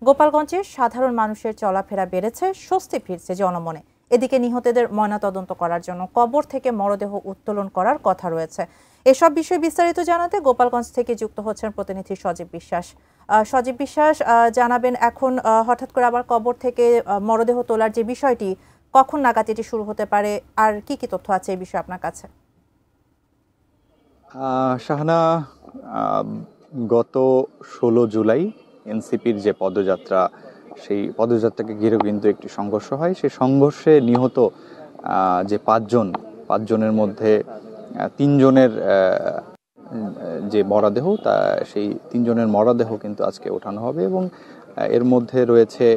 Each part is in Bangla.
গোপালগঞ্জে সাধারণ মানুষের চলাফেরা বেড়েছে, স্বস্তি ফিরছে জনমনে। এদিকে নিহতদের ময়নাতদন্ত করার জন্য কবর থেকে মরদেহ উত্তোলন করার কথা রয়েছে। এসব বিষয়ে বিস্তারিত জানাতে গোপালগঞ্জ থেকে যুক্ত হচ্ছেন প্রতিনিধি সজীব বিশ্বাস। সজীব বিশ্বাস, জানাবেন এখন হঠাৎ করে আবার কবর থেকে মরদেহ তোলার যে বিষয়টি, কখন নাগাদ এটি শুরু হতে পারে, আর কি কি তথ্য আছে এই বিষয়ে আপনার কাছে? শাহানা, গত ১৬ জুলাই এনসিপির যে পদযাত্রা, সেই পদযাত্রাকে ঘিরে কিন্তু একটি সংঘর্ষ হয়। সেই সংঘর্ষে নিহত যে পাঁচজনের মধ্যে ৩ জনের যে মরদেহ, সেই ৩ জনের মরদেহ কিন্তু আজকে ওঠানো হবে এবং এর মধ্যে রয়েছে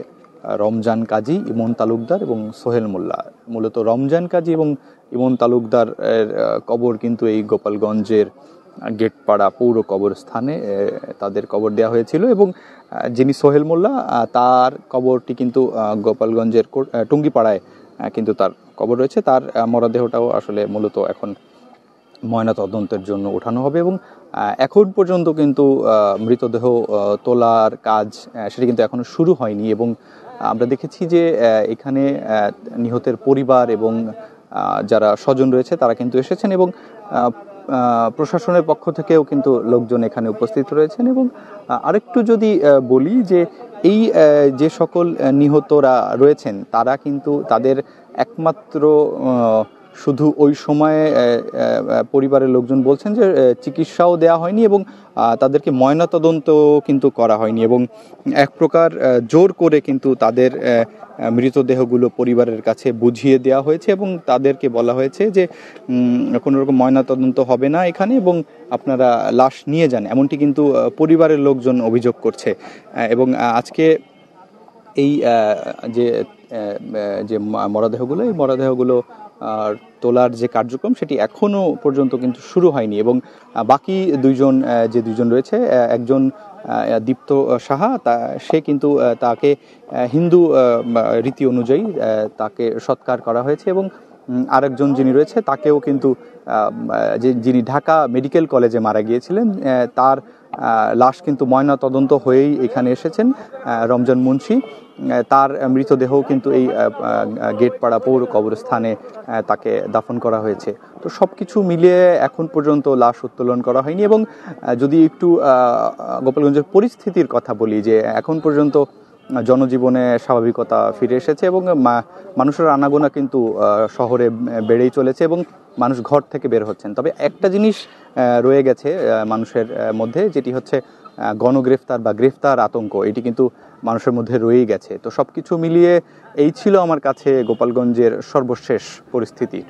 রমজান কাজী, ইমন তালুকদার এবং সোহেল মোল্লা। মূলত রমজান কাজী এবং ইমন তালুকদার কবর কিন্তু এই গোপালগঞ্জের গেটপাড়া পৌর কবরস্থানে তাদের কবর দেওয়া হয়েছিল এবং যিনি সোহেল মোল্লা, তার কবরটি কিন্তু গোপালগঞ্জের টুঙ্গিপাড়ায় কিন্তু তার কবর রয়েছে। তার মরদেহটাও আসলে মূলত এখন ময়নাতদন্তের জন্য ওঠানো হবে এবং এখন পর্যন্ত কিন্তু মৃতদেহ তোলার কাজ সেটা কিন্তু এখনো শুরু হয়নি এবং আমরা দেখেছি যে এখানে নিহতের পরিবার এবং যারা স্বজন রয়েছে তারা কিন্তু এসেছেন এবং প্রশাসনের পক্ষ থেকেও কিন্তু লোকজন এখানে উপস্থিত রয়েছেন। এবং আরেকটু যদি বলি যে এই যে সকল নিহতরা রয়েছেন তারা কিন্তু তাদের একমাত্র শুধু ওই সময়ে পরিবারের লোকজন বলছেন যে চিকিৎসাও দেওয়া হয়নি এবং তাদেরকে ময়নাতদন্ত কিন্তু করা হয়নি এবং এক প্রকার জোর করে কিন্তু তাদের মৃতদেহগুলো পরিবারের কাছে বুঝিয়ে দেওয়া হয়েছে এবং তাদেরকে বলা হয়েছে যে কোনো রকম ময়নাতদন্ত হবে না এখানে এবং আপনারা লাশ নিয়ে যান, এমনটি কিন্তু পরিবারের লোকজন অভিযোগ করছে। এবং আজকে এই যে মরদেহগুলো, এই মরদেহগুলো তোলার যে কার্যক্রম সেটি এখনো পর্যন্ত কিন্তু শুরু হয়নি এবং বাকি দুইজন রয়েছে, একজন দীপ্ত সাহা, সে কিন্তু তাকে হিন্দু রীতি অনুযায়ী তাকে সৎকার করা হয়েছে এবং আরেকজন যিনি রয়েছে তাকেও কিন্তু যিনি ঢাকা মেডিকেল কলেজে মারা গিয়েছিলেন, তার লাশ কিন্তু ময়না তদন্ত হয়েই এখানে এসেছেন। রমজান মুন্সি, তার মৃতদেহ কিন্তু এই গেটপাড়া পৌর কবরস্থানে তাকে দাফন করা হয়েছে। তো সবকিছু মিলিয়ে এখন পর্যন্ত লাশ উত্তোলন করা হয়নি এবং যদি একটু গোপালগঞ্জের পরিস্থিতির কথা বলি, যে এখন পর্যন্ত জনজীবনে স্বাভাবিকতা ফিরে এসেছে এবং মানুষের আনাগোনা কিন্তু শহরে বেড়েই চলেছে এবং মানুষ ঘর থেকে বের হচ্ছেন। তবে একটা জিনিস রয়ে গেছে মানুষের মধ্যে, যেটি হচ্ছে গণগ্রেফতার বা গ্রেফতার আতঙ্ক, এটি কিন্তু মানুষের মধ্যে রয়েই গেছে। তো সবকিছু মিলিয়ে এই ছিল আমার কাছে গোপালগঞ্জের সর্বশেষ পরিস্থিতি।